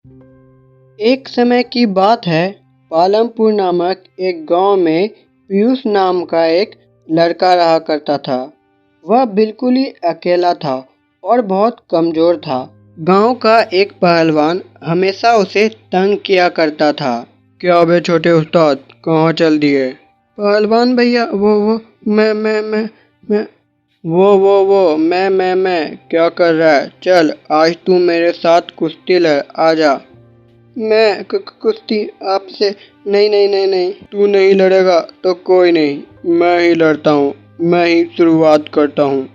एक समय की बात है, पालमपुर नामक एक गांव में पीयूष नाम का एक लड़का रहा करता था। वह बिल्कुल ही अकेला था और बहुत कमजोर था। गांव का एक पहलवान हमेशा उसे तंग किया करता था। क्या बे छोटे उस्ताद, कहाँ चल दिए? पहलवान भैया, वो मैं मैं क्या कर रहा है? चल, आज तू मेरे साथ कुश्ती लड़, आजा। मैं कुश्ती आपसे? नहीं, तू नहीं लड़ेगा तो कोई नहीं, मैं ही लड़ता हूँ, मैं ही शुरुआत करता हूँ।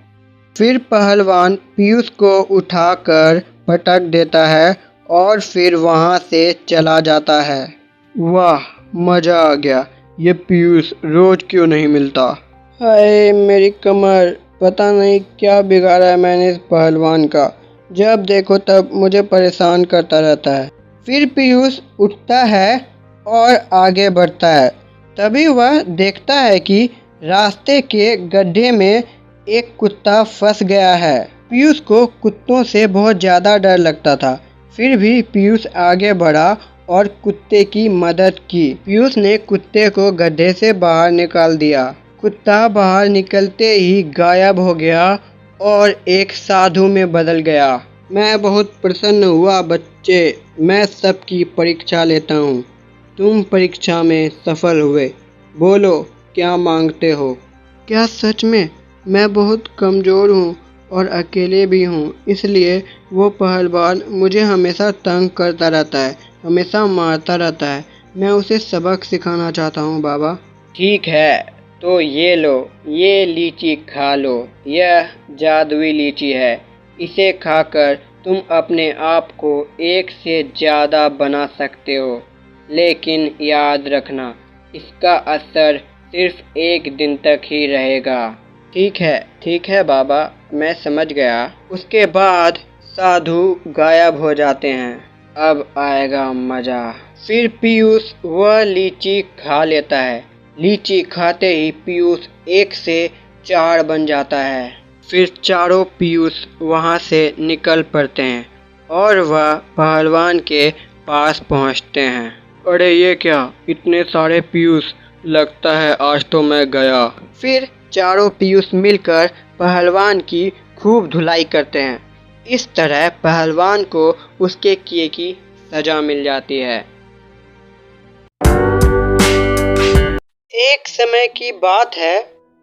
फिर पहलवान पीयूष को उठाकर पटक देता है और फिर वहाँ से चला जाता है। वाह, मजा आ गया। ये पीयूष रोज क्यों नहीं मिलता? हाय मेरी कमर, पता नहीं क्या बिगाड़ा है मैंने इस पहलवान का। जब देखो तब मुझे परेशान करता रहता है। फिर पीयूष उठता है और आगे बढ़ता है। तभी वह देखता है कि रास्ते के गड्ढे में एक कुत्ता फंस गया है। पीयूष को कुत्तों से बहुत ज़्यादा डर लगता था, फिर भी पीयूष आगे बढ़ा और कुत्ते की मदद की। पीयूष ने कुत्ते को गड्ढे से बाहर निकाल दिया। कुत्ता बाहर निकलते ही गायब हो गया और एक साधु में बदल गया। मैं बहुत प्रसन्न हुआ बच्चे, मैं सबकी परीक्षा लेता हूँ। तुम परीक्षा में सफल हुए। बोलो, क्या मांगते हो? क्या सच में? मैं बहुत कमज़ोर हूँ और अकेले भी हूँ, इसलिए वो पहलवान मुझे हमेशा तंग करता रहता है, हमेशा मारता रहता है। मैं उसे सबक सिखाना चाहता हूँ बाबा। ठीक है, तो ये लो, ये लीची खा लो। यह जादुई लीची है। इसे खाकर तुम अपने आप को एक से ज़्यादा बना सकते हो, लेकिन याद रखना, इसका असर सिर्फ एक दिन तक ही रहेगा। ठीक है बाबा, मैं समझ गया। उसके बाद साधु गायब हो जाते हैं। अब आएगा मजा। फिर पीयूष वह लीची खा लेता है। लीची खाते ही पीयूष 1 से 4 बन जाता है। फिर चारों पीयूष वहाँ से निकल पड़ते हैं और वह पहलवान के पास पहुँचते हैं। अरे ये क्या, इतने सारे पीयूष, लगता है आज तो मैं गया। फिर चारों पीयूष मिलकर पहलवान की खूब धुलाई करते हैं। इस तरह पहलवान को उसके किए की सजा मिल जाती है। एक समय की बात है,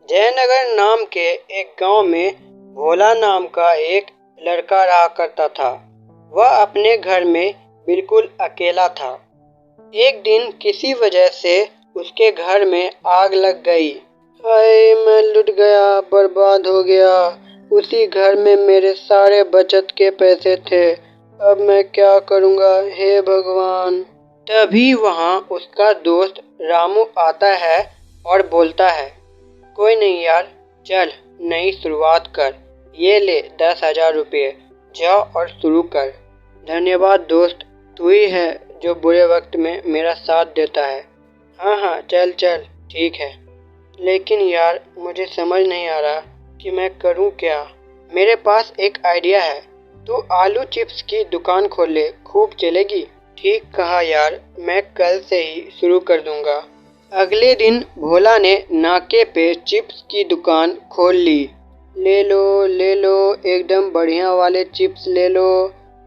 जयनगर नाम के एक गांव में भोला नाम का एक लड़का रहा करता था। वह अपने घर में बिल्कुल अकेला था। एक दिन किसी वजह से उसके घर में आग लग गई। हाय, मैं लुट गया, बर्बाद हो गया। उसी घर में मेरे सारे बचत के पैसे थे। अब मैं क्या करूँगा, हे भगवान। तभी वहाँ उसका दोस्त रामू आता है और बोलता है, कोई नहीं यार, चल नई शुरुआत कर। ये ले 10,000 रुपये, जाओ और शुरू कर। धन्यवाद दोस्त, तू ही है जो बुरे वक्त में मेरा साथ देता है। हाँ, चल, ठीक है। लेकिन यार, मुझे समझ नहीं आ रहा कि मैं करूँ क्या। मेरे पास एक आइडिया है, तू आलू चिप्स की दुकान खोल ले, खूब चलेगी। ठीक कहा यार, मैं कल से ही शुरू कर दूंगा। अगले दिन भोला ने नाके पे चिप्स की दुकान खोल ली। ले लो, एकदम बढ़िया वाले चिप्स ले लो।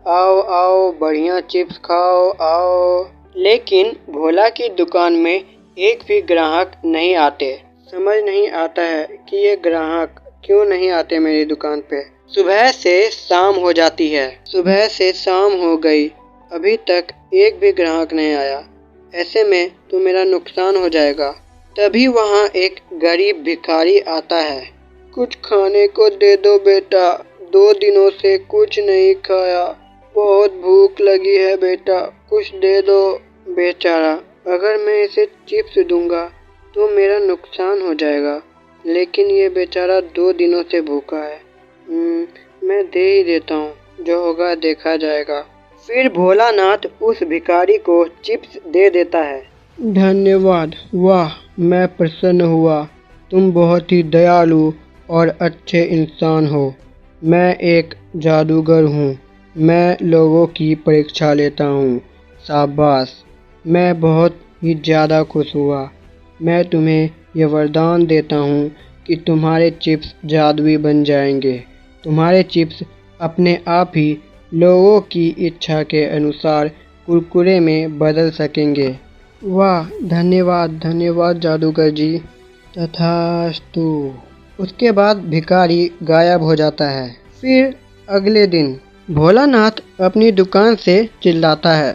आओ, बढ़िया चिप्स खाओ, आओ। लेकिन भोला की दुकान में एक भी ग्राहक नहीं आते। समझ नहीं आता है कि ये ग्राहक क्यों नहीं आते मेरी दुकान पे। सुबह से शाम हो जाती है। सुबह से शाम हो गई, अभी तक एक भी ग्राहक नहीं आया। ऐसे में तो मेरा नुकसान हो जाएगा। तभी वहाँ एक गरीब भिखारी आता है। कुछ खाने को दे दो बेटा, 2 दिनों से कुछ नहीं खाया, बहुत भूख लगी है बेटा, कुछ दे दो। बेचारा, अगर मैं इसे चिप्स दूंगा तो मेरा नुकसान हो जाएगा, लेकिन ये बेचारा 2 दिनों से भूखा है। मैं दे ही देता हूँ, जो होगा देखा जाएगा। फिर भोलानाथ उस भिखारी को चिप्स दे देता है। धन्यवाद, वाह, मैं प्रसन्न हुआ। तुम बहुत ही दयालु और अच्छे इंसान हो। मैं एक जादूगर हूँ। मैं लोगों की परीक्षा लेता हूँ। शाबाश, मैं बहुत ही ज़्यादा खुश हुआ। मैं तुम्हें यह वरदान देता हूँ कि तुम्हारे चिप्स जादुई बन जाएंगे। तुम्हारे चिप्स अपने आप ही लोगों की इच्छा के अनुसार कुरकुरे में बदल सकेंगे। वाह, धन्यवाद धन्यवाद जादूगर जी। तथास्तु। उसके बाद भिखारी गायब हो जाता है। फिर अगले दिन भोलानाथ अपनी दुकान से चिल्लाता है,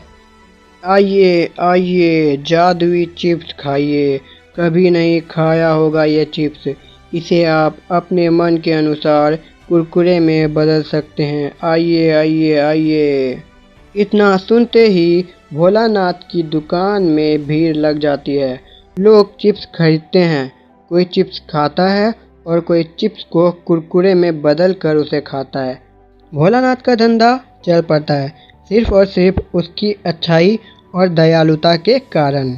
आइए आइए, जादुई चिप्स खाइए। कभी नहीं खाया होगा ये चिप्स। इसे आप अपने मन के अनुसार कुरकुरे में बदल सकते हैं। आइए आइए आइए। इतना सुनते ही भोलानाथ की दुकान में भीड़ लग जाती है। लोग चिप्स खरीदते हैं। कोई चिप्स खाता है और कोई चिप्स को कुरकुरे में बदल कर उसे खाता है। भोलानाथ का धंधा चल पड़ता है, सिर्फ और सिर्फ उसकी अच्छाई और दयालुता के कारण।